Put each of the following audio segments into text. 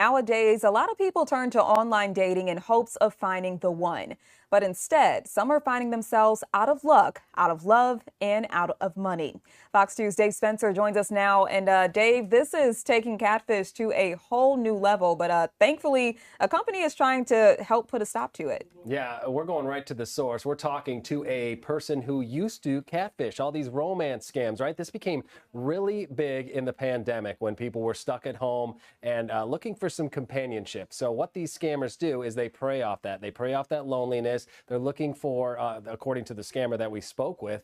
Nowadays, a lot of people turn to online dating in hopes of finding the one. But instead, some are finding themselves out of luck, out of love, and out of money. Fox 2's Dave Spencer joins us now. And Dave, this is taking catfish to a whole new level. But thankfully, a company is trying to help put a stop to it. Yeah, we're going right to the source. We're talking to a person who used to catfish, all these romance scams, right? This became really big in the pandemic when people were stuck at home and looking for some companionship. So what these scammers do is they prey off that. They prey off that loneliness. They're looking for, according to the scammer that we spoke with,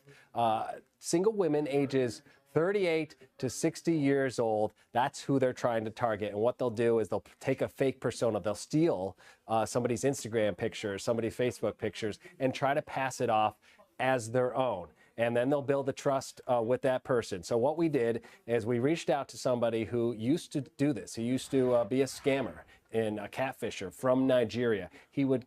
single women ages 38 to 60 years old. That's who they're trying to target. And what they'll do is they'll take a fake persona. They'll steal somebody's Instagram pictures, somebody's Facebook pictures, and try to pass it off as their own. And then they'll build the trust with that person. So what we did is we reached out to somebody who used to do this. He used to be a scammer and a catfisher from Nigeria. He would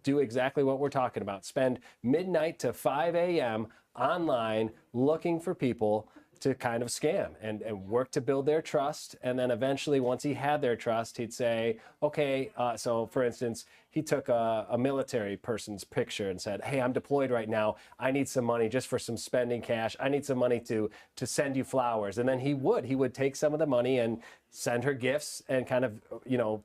do exactly what we're talking about, spend midnight to 5 a.m. online looking for people to kind of scam and work to build their trust. And then eventually, once he had their trust, he'd say, okay, so for instance, he took a military person's picture and said, hey, I'm deployed right now. I need some money just for some spending cash. I need some money to send you flowers. And then he would take some of the money and send her gifts and kind of,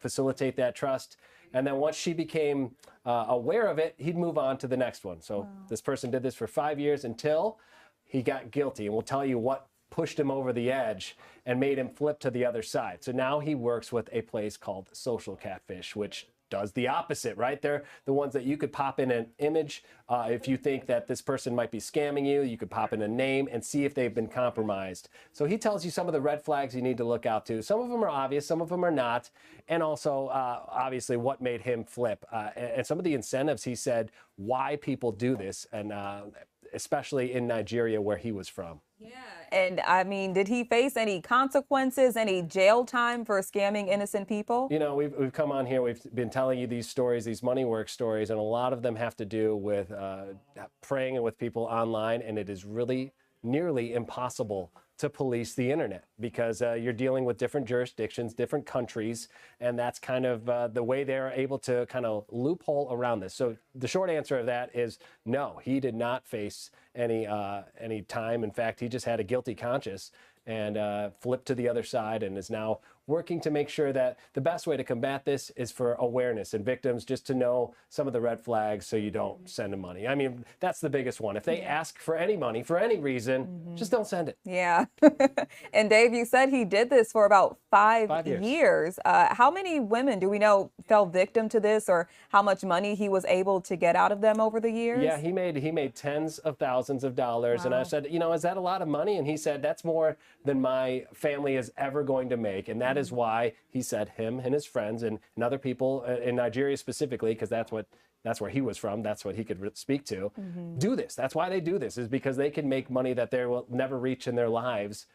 facilitate that trust. And then once she became aware of it, he'd move on to the next one. So This person did this for 5 years until he got guilty. And we'll tell you what pushed him over the edge and made him flip to the other side. So now he works with a place called Social Catfish, which does the opposite, right? They're the ones that you could pop in an image. If you think that this person might be scamming you, you could pop in a name and see if they've been compromised. So he tells you some of the red flags you need to look out to. Some of them are obvious, some of them are not. And also, obviously, what made him flip. And some of the incentives, he said, why people do this, and especially in Nigeria, where he was from. Yeah. And I mean, did he face any consequences, any jail time for scamming innocent people? We've come on here, we've been telling you these stories, these money work stories, and a lot of them have to do with preying with people online, and it is really nearly impossible to police the internet because you're dealing with different jurisdictions, different countries, and that's kind of the way they're able to kind of loophole around this. So the short answer of that is no, he did not face any time. In fact, he just had a guilty conscience and flipped to the other side and is now working to make sure that the best way to combat this is for awareness and victims just to know some of the red flags so you don't send them money. I mean, that's the biggest one. If they ask for any money for any reason, just don't send it. Yeah. And Dave, you said he did this for about five years. How many women do we know fell victim to this, or how much money he was able to get out of them over the years? Yeah, he made tens of thousands of dollars. Wow. And I said, is that a lot of money? And he said, that's more than my family is ever going to make. And that is why he said him and his friends and other people in Nigeria specifically, because that's where he was from, that's what he could speak to, do this. That's why they do this, is because they can make money that they will never reach in their lives.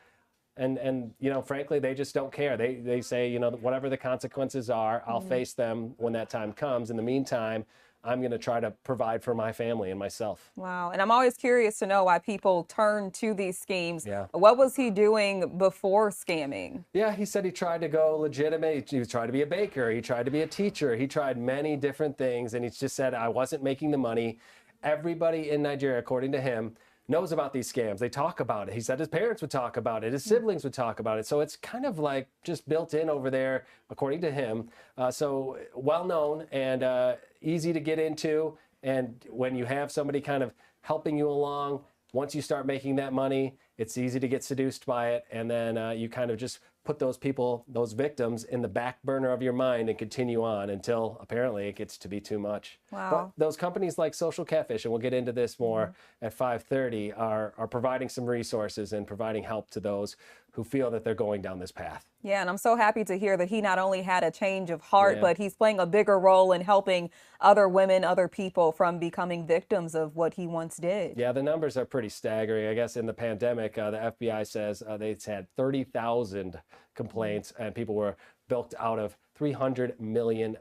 And frankly, they just don't care. They say, whatever the consequences are, I'll face them when that time comes. In the meantime, I'm going to try to provide for my family and myself. Wow. And I'm always curious to know why people turn to these schemes. Yeah. What was he doing before scamming? Yeah, he said he tried to go legitimate. He tried to be a baker. He tried to be a teacher. He tried many different things. And he just said, I wasn't making the money. Everybody in Nigeria, according to him, knows about these scams. They talk about it. He said his parents would talk about it. His siblings would talk about it. So it's kind of like just built in over there, according to him. So well known and easy to get into. And when you have somebody kind of helping you along, once you start making that money, it's easy to get seduced by it. And then you kind of just put those people, those victims, in the back burner of your mind and continue on until apparently it gets to be too much. Wow. But those companies like Social Catfish, and we'll get into this more at 5:30, are providing some resources and providing help to those who feel that they're going down this path. Yeah, and I'm so happy to hear that he not only had a change of heart, but he's playing a bigger role in helping other women, other people from becoming victims of what he once did. Yeah, the numbers are pretty staggering. I guess in the pandemic, the FBI says they had 30,000 complaints and people were bilked out of $300 million,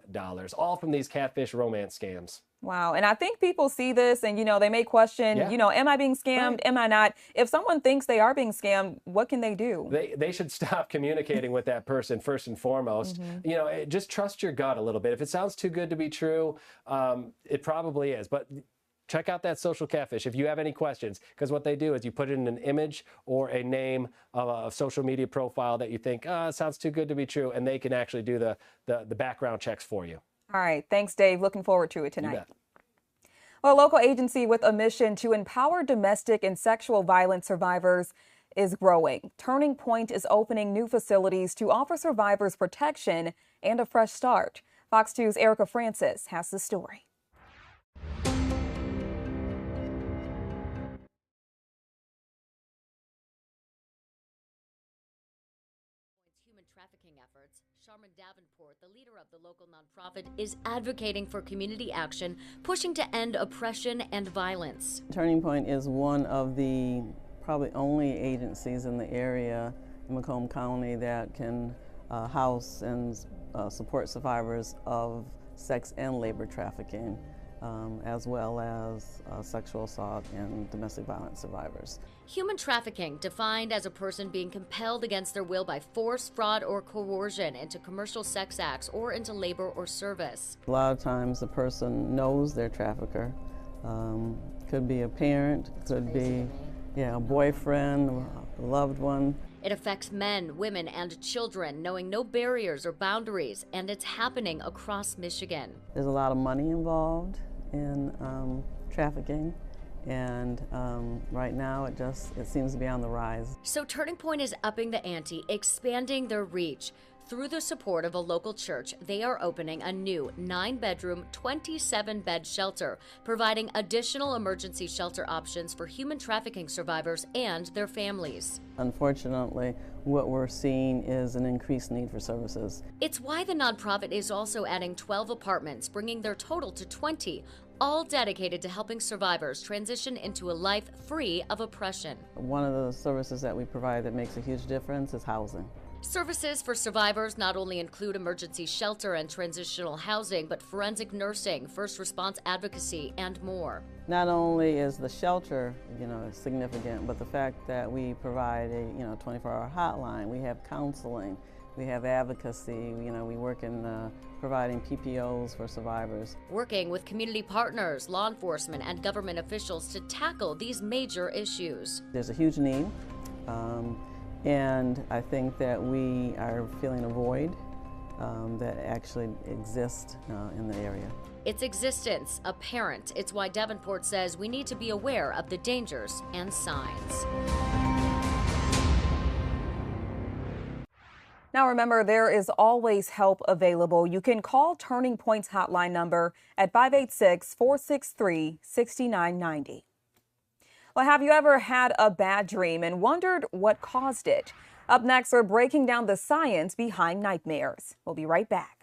all from these catfish romance scams. Wow. And I think people see this and, they may question, Yeah. am I being scammed? Right. Am I not? If someone thinks they are being scammed, what can they do? They should stop communicating with that person first and foremost. Just trust your gut a little bit. If it sounds too good to be true, it probably is. But check out that social catfish if you have any questions, because what they do is you put in an image or a name of a social media profile that you think, it sounds too good to be true, and they can actually do the background checks for you. All right. Thanks, Dave. Looking forward to it You tonight. bet. Well, a local agency with a mission to empower domestic and sexual violence survivors is growing. Turning Point is opening new facilities to offer survivors protection and a fresh start. Fox 2's Erica Francis has the story. Human trafficking efforts, Sharman Davenport, the leader of the local nonprofit, is advocating for community action, pushing to end oppression and violence. Turning Point is one of the probably only agencies in the area in Macomb County that can house and support survivors of sex and labor trafficking, as well as sexual assault and domestic violence survivors. Human trafficking, defined as a person being compelled against their will by force, fraud, or coercion into commercial sex acts or into labor or service. A lot of times the person knows their trafficker. Could be a parent, could be a boyfriend, a loved one. It affects men, women, and children, knowing no barriers or boundaries, and it's happening across Michigan. There's a lot of money involved in trafficking, and right now it seems to be on the rise. So Turning Point is upping the ante, expanding their reach. Through the support of a local church, they are opening a new 9-bedroom, 27-bed shelter, providing additional emergency shelter options for human trafficking survivors and their families. Unfortunately, what we're seeing is an increased need for services. It's why the nonprofit is also adding 12 apartments, bringing their total to 20, all dedicated to helping survivors transition into a life free of oppression. One of the services that we provide that makes a huge difference is housing. Services for survivors not only include emergency shelter and transitional housing, but forensic nursing, first response advocacy, and more. Not only is the shelter, significant, but the fact that we provide a, 24-hour hotline, we have counseling, we have advocacy, we work in providing PPOs for survivors. Working with community partners, law enforcement, and government officials to tackle these major issues. There's a huge need. And I think that we are feeling a void that actually exists in the area. Its existence apparent. It's why Davenport says we need to be aware of the dangers and signs. Now remember, there is always help available. You can call Turning Point's hotline number at 586-463-6990. Well, have you ever had a bad dream and wondered what caused it? Up next, we're breaking down the science behind nightmares. We'll be right back.